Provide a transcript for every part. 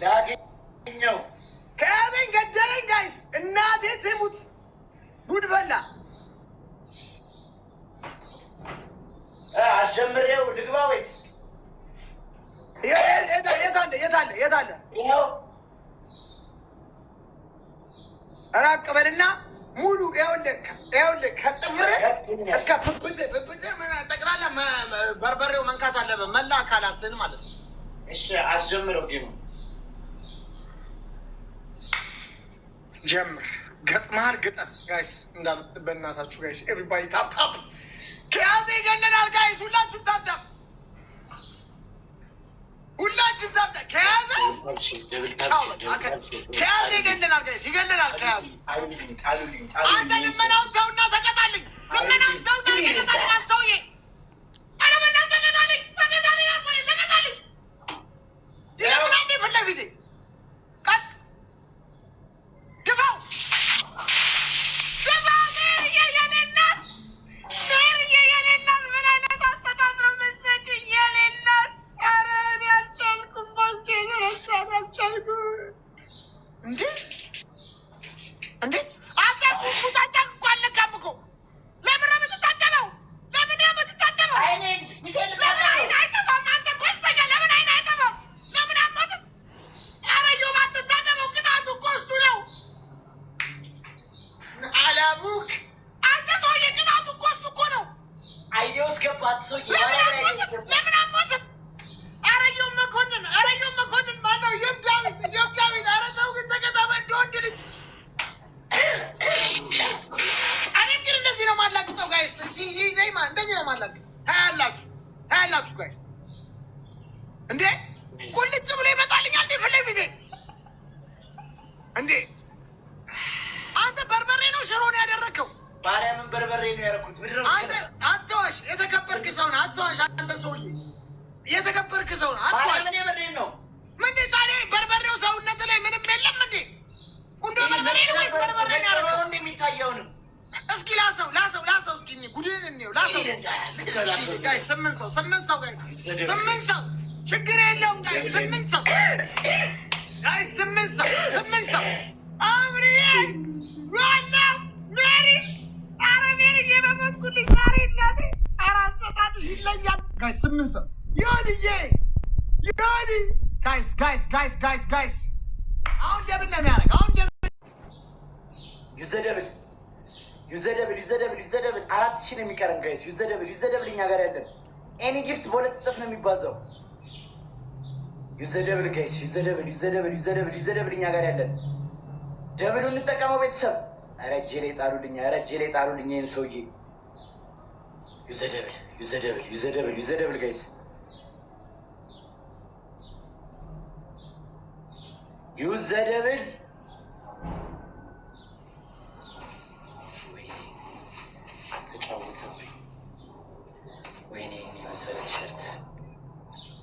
ዳግኛው ከያዘኝ ገደለኝ ጋይስ እናቴ ትሙት ጉድ በላ አስጀምሬው ልግባ ወይስ የታለ ራቅ በልና ሙሉ ይኸውልህ ከጥፍር እስከ ብብት ጠቅላላ በርበሬው መንካት አለበት መላ አካላትን ማለት ነው። እሺ አስጀምረው ጌሙ ጀምር። ገጥመሃል ግጠም ጋይስ እንዳል በእናታችሁ ጋይስ ኤቭሪባዲ ታፕ ታፕ። ከያዘ ይገለናል ጋይስ ሁላችሁም ታፕ ታፕ ሁላችሁም ታፕ ታፕ። ከያዘ ይገለናል ጋይስ ይገለናል። ከያዘ አንተ ልመናውን ተውና ተቀጣልኝ። ልመናውን ተውና ተቀጣልኝ። ሰውዬ ኧረ በእናትህ ተቀጣልኝ ተቀጣልኝ። ይለምናል ፊት ለፊቴ ቀጥ ድፋው የኔ እናት የኔ እናት ምን አይነት አስተዳድሮ መሰጭኝ የኔ እናት። ኧረ እኔ አልቻልኩም ባንቺ ረሳት አልቻልኩም። እንዴ አንተ ቡታጫ እኮ አልነካም እኮ ለምን ነው የምትታጨበው? ለምን ነው የምትታጨበው? ለምን አይን አይጠፋም? አንተ በሽተኛ ለምን አይን አይጠፋም? ለምን አሞትም? ኧረ ዮብ አትታጨበው፣ ቅጣቱ እኮ እሱ ነው። አላቡክ አንተ ሰውዬ ቅጣቱ እኮ እሱ እኮ ነው። አይኔ ውስጥ ገባት ሰውዬ ለምን አሞትም? ኧረ ዮብ መኮንን ማነው? ዮብ ዳዊት ኧረ ተው ግን ተቀጣበ እንደ ወንድ ልጅ። እኔም ግን እንደዚህ ነው የማላግጠው ጋይስ። ሲይዘኝ እንደዚህ ነው የማላግጠው። ታያላችሁ ጋይስ። እንዴ ቁልጭ ብሎ ይመጣልኛል እንዴ ፊት ለፊቴ። እንዴ አንተ በርበሬ ነው ሽሮ ነው ያደረግከው? ባሪያምን በርበሬ ነው ያደረኩት። አንተ አትዋሽ፣ የተከበርክ ሰው ነህ። አትዋሽ አንተ ሰውዬ፣ የተከበርክ ሰው ነህ። አትዋሽ። ነው ምን ታዲያ በርበሬው ሰውነት ላይ ምንም የለም እንዴ? ቁንዶ በርበሬ ነው ወይ በርበሬ ነው ያደረገው? እንደሚታየውንም እስኪ ላሰው እስኪ ጉድን እንየው። ላሰው ጋይስ፣ ስምንት ሰው ጋይስ፣ ስምንት ሰው ችግር የለውም ጋይስ፣ ስምንት ሰው ጋይስ፣ ስምንት ሰው አምሪ ዋና ሜሪ፣ ኧረ ሜሪ የበሞትኩልኝ ዛሬ እናቴ። ኧረ አሰጣጥሽ ይለያል ጋይስ፣ ስምንት ሰው ዮኒዬ ጋይስ አሁን ደብል ነው የሚያደርግ። አሁን ደብል ዩዘደብል 4000 ነው የሚቀረን ጋይስ። ዩዘደብል እኛ ጋር ያለን ኤኒ ጊፍት በሁለት እጥፍ ነው የሚባዛው። ዩዘደብል ጋይስ፣ ዩዘደብል እኛ ጋር ያለን ደብሉ እንጠቀመው ቤተሰብ። ኧረ እጄ ላይ ጣሉልኝ ይህን ሰውዬ። ዩዘደብል ጋይስ፣ ዩዘደብል ተጫወተብኝ። ወይኔ የመሰለ ቲሸርት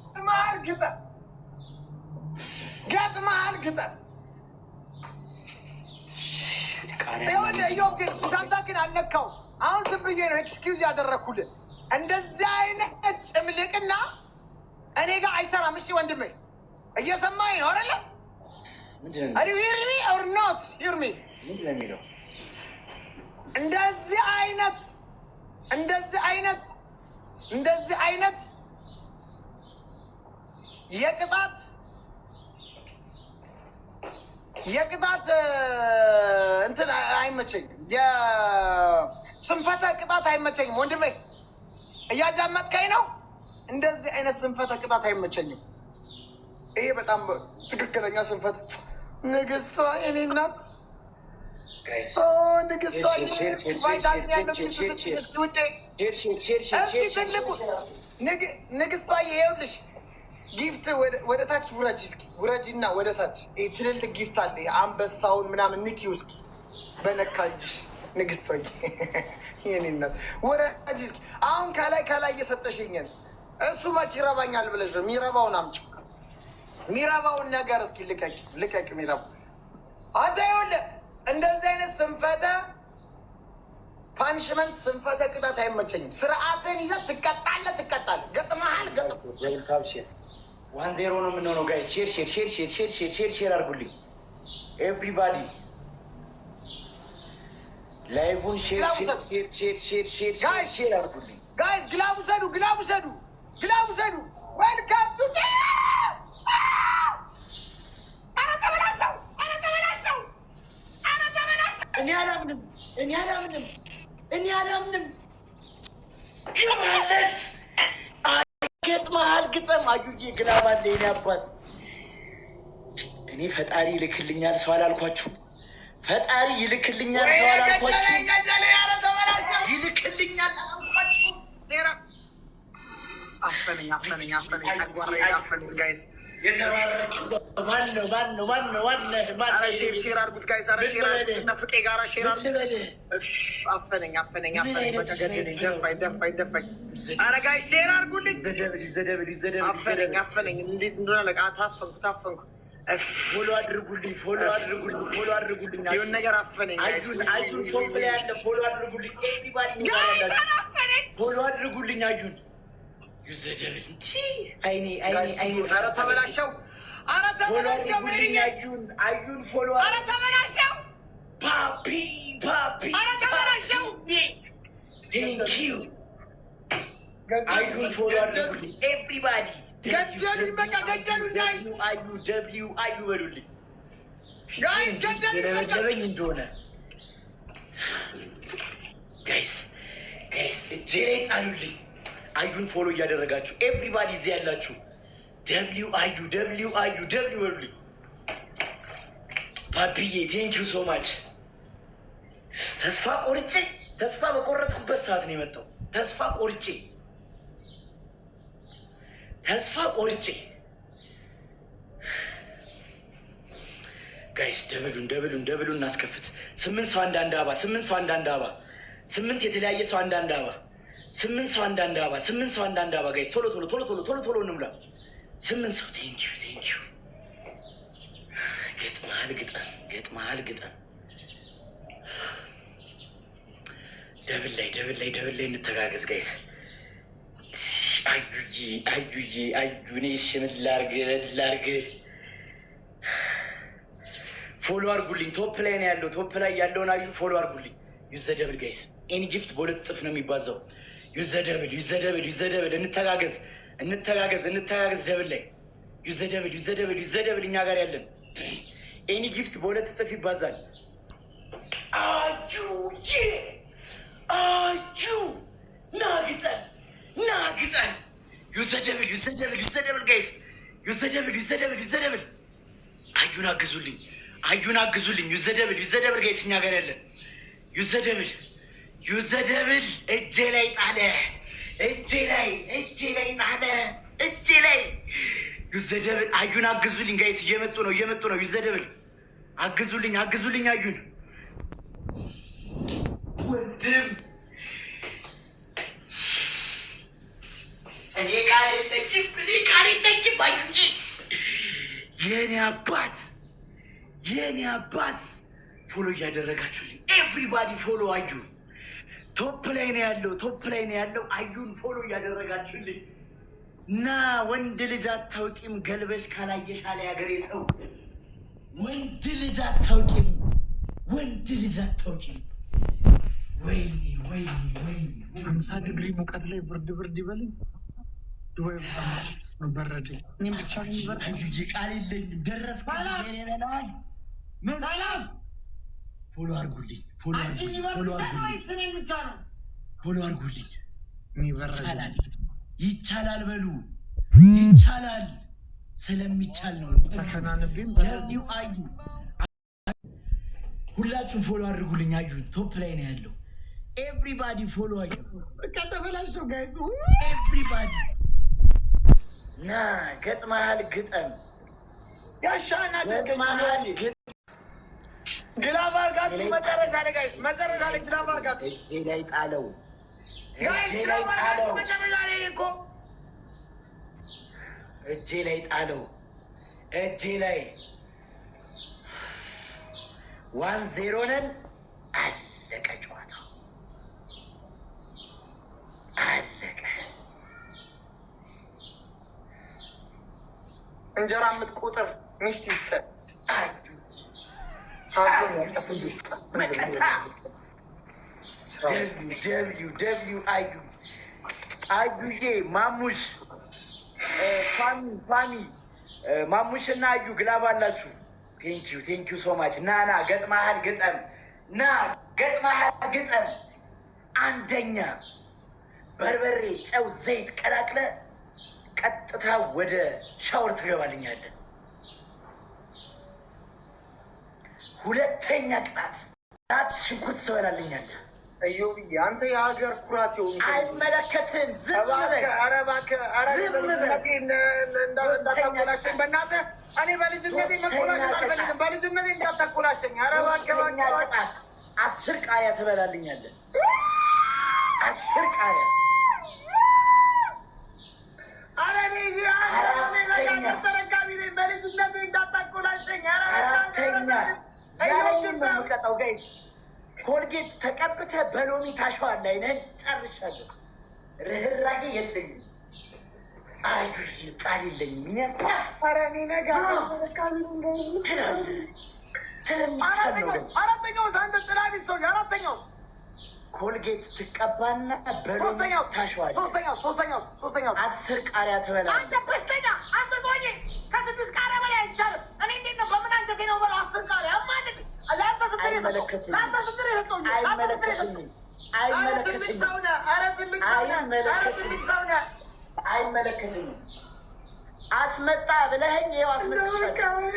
ገጥመሃል ግጠም። ግን እንዳንተ ግን አልነካው። አሁን ዝም ብዬ ነው ኤክስኪውዝ ያደረግኩልህ። እንደዚህ አይነት ጭምልቅና እኔ ጋር አይሰራም። እሺ ወንድሜ እየሰማኝ ነው አይደለ? Are you hearing me or not? Hear me? እንደዚህ አይነት የቅጣት እንትን አይመቸኝም። የስንፈተ ቅጣት አይመቸኝም። ወንድሜ እያዳመጥከኝ ነው? እንደዚህ አይነት ስንፈተ ቅጣት አይመቸኝም። ይሄ በጣም ትክክለኛ ስንፈት። ንግስቷ የኔ እናት ንግስቷ ቫይታሚን ያለብኝ እስኪ ውዴ ትልቁ ንግስቷ ይኸውልሽ ጊፍት ወደ ታች ውረጅ እስኪ ውረጅና ወደ ታች ትልልቅ ጊፍት አለ። አንበሳውን ምናምን ንኪው እስኪ በነካ እጅሽ ንግስቷ የኔ እናት ወረጅ እስኪ። አሁን ከላይ እየሰጠሽኝን እሱ መች ይረባኛል ብለሽ ነው? የሚረባውን አምጪው። የሚረባውን ነገር እስኪ ልቀቅ የሚረባው አንተ። ይኸውልህ እንደዚህ አይነት ስንፈተ ፓኒሽመንት ስንፈተ ቅጣት አይመቸኝም። ስርዓትን ይዘህ ትቀጣለህ። ገጥመሃል 1-0 ነው የምንሆነው ጋይስ። ሼር አድርጉልኝ ኤቭሪባዲ ላይቭን ሼር አድርጉልኝ ጋይስ። ግላቡ ሰዱ ዌልካም ቱ እኔ አላምንም ገጥመሃል ግጠም አዩዬ ግላብ አለ የኔ አባት። እኔ ፈጣሪ ይልክልኛል ሰው አላልኳችሁም? ፈጣሪ ይልክልኛል ሰው አላልኳችሁም? ይልክልኛል አላልኳችሁም? አፈነኝ ጨጓራዬ አፈነኝ ጋይስ። ሼር አድርጉት ጋይስ። ኧረ ሼር አድርጉት እና ፍቄ ጋራ ሼር አድርጉት። አፈነኝ በቃ ገደለኝ፣ ደፋኝ። ኧረ ጋይስ ሼር አድርጉልኝ። አፈነኝ እንዴት እንደሆነ ለቃ ታፈንኩ። ፎሎ አድርጉልኝ። ይሁን ነገር አፈነኝ ጋይስ። አዩን ቶፕ ላይ ያለ ፎሎ አድርጉልኝ። ፎሎ አድርጉልኝ አዩን ዩዘደብል አይኔ ኧረ ተበላሸው ሜሪዬ አዩን ፎሎ ኧረ ተበላሸው ፓፒ ኧረ ተበላሸው ቴንኪዩ አዩን ፎሎ አድርጉልኝ ኤቭሪባዲ። ገደሉኝ በቃ ገደሉኝ ጋይስ። አዩ በሉልኝ ጋይስ ገደሉኝ እንደሆነ ጋይስ እጄ ላይ ጣሉልኝ። አዩን ፎሎ እያደረጋችሁ ኤቭሪባዲ እዚህ ያላችሁ አዩ በሉልኝ። ፓፒዬ ቴንክ ዩ ሶ ማች። ተስፋ በቆረጥኩበት ሰዓት ነው የመጣው። ተስፋ ቆርጬ ጋይስ ደብሉን እናስከፍት። 8 ሰው አንዳንድ አባ 8 የተለያየ ሰው አንዳንድ አባ 8 ሰው አንዳንድ አባ ጋይስ ቶሎ እንሙላ። 8 ሰው ቴንኪዩ ገጥመሃል ግጠም ደብል ላይ እንተጋገዝ ጋይስ። አዩኔ ምን ላርግ ፎሎ አድርጉልኝ። ቶፕ ላይ ነው ያለው። ቶፕ ላይ ያለውን አዩ ፎሎ አድርጉልኝ። ዩዘ ደብል ጋይስ። ኤኒ ጊፍት በ2 እጥፍ ነው የሚባዛው። ዩዘ ደብል እንተጋገዝ ደብል ላይ ዩዘ ደብል እኛ ጋር ያለን ኤኒ ጊፍት በ2 እጥፍ ይባዛል። አጁ ናግጠን ዩዘ ደብል ጋይስ። ዩዘ ደብል አዩን አግዙልኝ። ዩዘ ደብል ጋይስ እኛ ጋር ያለን ዩዘ ደብል እጄ ላይ ጣለ። ዩዘ ደብል አዩን አግዙልኝ ጋይስ። እየመጡ ነው። ዩዘ ደብል አግዙልኝ አዩን ወንድም። እኔ ቃል የለችም አዩ እንጂ የኔ አባት ፎሎ እያደረጋችሁልኝ ኤቭሪባዲ ፎሎ አዩ። ቶፕ ላይ ነው ያለው። አዩን ፎሎ እያደረጋችሁልኝ እና ወንድ ልጅ አታውቂም ገልበሽ ካላየሽ አለ ያገሬ ሰው። ወንድ ልጅ አታውቂም። ወይኔ 50 ዲግሪ ሙቀት ላይ ብርድ ይበልኝ። ዱባይ በጣም በረደኝ። እኔም ብቻ አዩዬ ቃል የለኝም። ደረስኩ በለዋል። ሰላም ፎሎ አድርጉልኝ። ይቻላል በሉ። ይቻላል ስለሚቻል ነው። ተከናንቤም አዩ ሁላችሁም ፎሎ አድርጉልኝ። አዩ ቶፕ ላይ ነው ያለው። ኤቭሪባዲ ፎሎ አዩ። ከተበላሸው ጋይስ ኤቭሪባዲ ና ገጥመሃል ግጠም ያሻና ገጥመሃል ግላብ አድርጋችሁ መጨረሻ ላይ ጋይስ ግላብ አድርጋችሁ እጄ ላይ ጣለው ጋይስ። ግላብ አድርጋችሁ መጨረሻ ላይ እኮ እጄ ላይ ጣለው። 1-0 ነን። አለቀ ጨዋታው አለቀ። እንጀራ የምትቆጥር ሚስት ይስጥ። አዩዬ ማሙሽ ፋሚ ማሙሽና አዩ ግላብ አላችሁ። ቴንኪዩ ሶ ማች። ና ገጥመሃል ግጠም። ገጥመሃል ግጠም። አንደኛ በርበሬ፣ ጨው፣ ዘይት ቀላቅለ ቀጥታ ወደ ሻወር ትገባልኛለህ። ሁለተኛ ቅጣት ናት ሽንኩርት ትበላልኛለህ። እዮብዬ አንተ የሀገር ኩራት የሆኑ አይመለከትም። ዝም በል። ኧረ እባክህ በልጅነቴ እንዳታኮላሸኝ በእናትህ። እኔ በልጅነቴ መኮላሸት አልፈልግም። በልጅነቴ እንዳታኮላሸኝ። ኧረ እባክህ ቅጣት 10 ቃሪያ ትበላልኛለህ። 10 ቃሪያ። ኧረ እኔ ሀገር ተረካቢ ነኝ። በልጅነቴ እንዳታኮላሸኝ። አራተኛ ያለኝን ነው የምቀጣው ጋይስ። ኮልጌት ተቀብተህ በሎሚ ታሸዋለህ። አይነን ጨርሻለሁ። ርህራሄ የለኝም። አዩዬ ቃል የለኝም። ኧረ እኔ ነገ አራተኛው አንተ ጥላቢስ ሰው አራተኛው ኮልጌት ትቀባና በሎሚ ታሸዋለህ። ሶስተኛው 10 ቃሪያ ትበላለህ። አንተ በሽተኛ አንተ ሰውዬ ከ6 ቃሪያ በላይ አይቻልም። እኔ እንዴት ነው በምን አንጀቴ ነው በለው 10 ቃሪያ ማለት ለአንተ ስትል የሰጠው አይመለከተኝም። አስመጣ ብለኸኝ ይኸው አስመጥቻለሁ።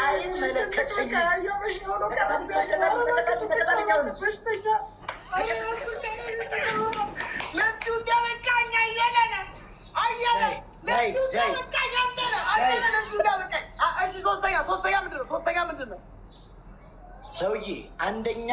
አይመለከተኝም። ሶስተኛ ምንድን ነው? ሰውዬ አንደኛ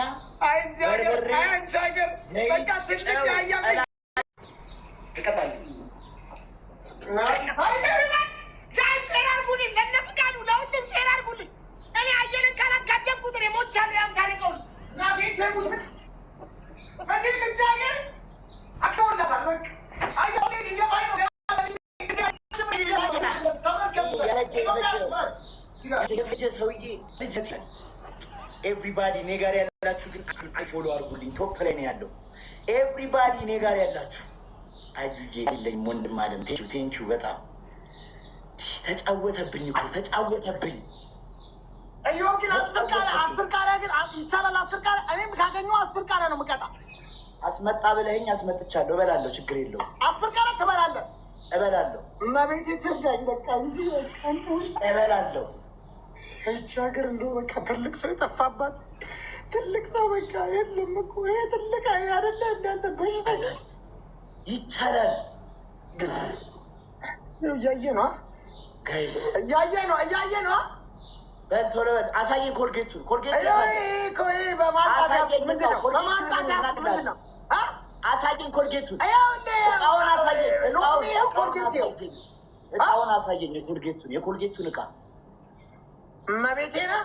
ሰውዬ ልጅ ኤቭሪባዲ እኔ ጋር ያላችሁ ግን ፎሎ አድርጉልኝ። ቶፕ ላይ ነው ያለው። ኤቭሪባዲ እኔ ጋር ያላችሁ አዩዬ የለኝም ወንድም አለም ቴንኪው በጣም ተጫወተብኝ እኮ ተጫወተብኝ። እዮብ ግን 10 ቃሪያ ግን ይቻላል። 10 ቃሪያ እኔም ካገኘሁ 10 ቃሪያ ነው የምቀጣ። አስመጣ ብለኸኝ አስመጥቻለሁ። እበላለሁ፣ ችግር የለውም። 10 ቃሪያ ትበላለህ። እበላለሁ። እመቤቴ ትርዳኝ በቃ እንጂ እበላለሁ። ይህች ሀገር እንደው በቃ ትልቅ ሰው የጠፋባት ትልቅ ሰው በቃ የለም እኮ። ይሄ ትልቅ አይደለ እንዳንተ በሽተኛ ይቻላል። እያየ ነው ጋይስ፣ እያየ ነው። በል ቶሎ በል አሳየኝ። ኮልጌቱን በማንጣት ምንድን ነው? በማንጣት ያስት ምንድን ነው? አሳየኝ ኮልጌቱን። እቃውን አሳየኝ። እቃውን አሳየኝ። የኮልጌቱን እቃ እመቤቴ ነው።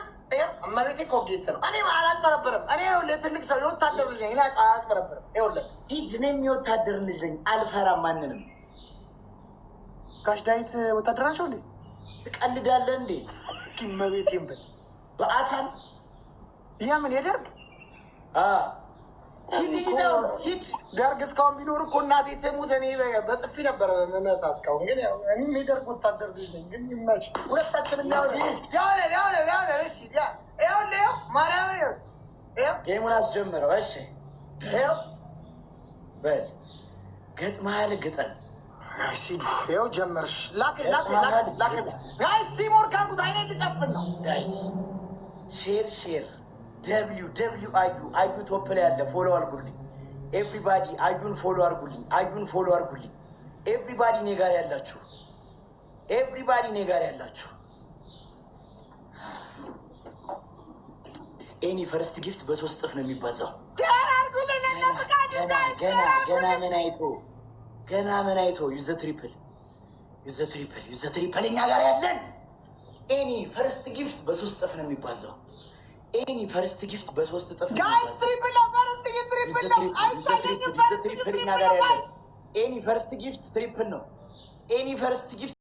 እመቤቴ ኮልጌት ነው። እኔ አላጭበረብርም። እኔ ትልቅ ሰው የወታደር ልጅ ነኝ። አላጭበረብርም። ይኸውልህ ሂድ። እኔም የወታደር ልጅ ነኝ። አልፈራም ማንንም። ጋሽ ዳዊት ወታደር ናቸው እንዴ? ትቀልዳለህ እንዴ? እስኪ እመቤቴን ብል በአታም ምን የደርግ ሂድ። ደርግ እስካሁን ቢኖር እኮ እናቴ ትሙት እኔ በጥፊ ነበር መመታ። እስካሁን ግን እኔም የደርግ ወታደር ልጅ ነኝ። ግን ይመች ሁለታችንም ማርያምን ጌሙን አስጀምረው። እሺ በል ገጥመሃል፣ ግጠም። ይኸው ጀመርሽ። ጋይስ ቲሞር ካልኩት አይነት ልጨፍን ነው። ጋይስ ሼር አዩ ቶፕ ላይ ያለ ፎሎ አድርጉልኝ። ኤቭሪባዲ አዩን ፎሎ አድርጉልኝ። ኤቭሪባዲ እኔ ጋር ያላችሁ ኤኒ ፈርስት ጊፍት በ3 እጥፍ ነው የሚባዛው። ገና ምን አይቶ ዩዘ ትሪፕል እኛ ጋር ያለን ኤኒ ፈርስት ጊፍት በ3 እጥፍ ነው የሚባዛው። ኤኒ ፈርስት ጊፍት በ3 እጥፍ ነው። ኤኒ ፈርስት ጊፍት ትሪፕል ነው። ኤኒ ፈርስት ጊፍት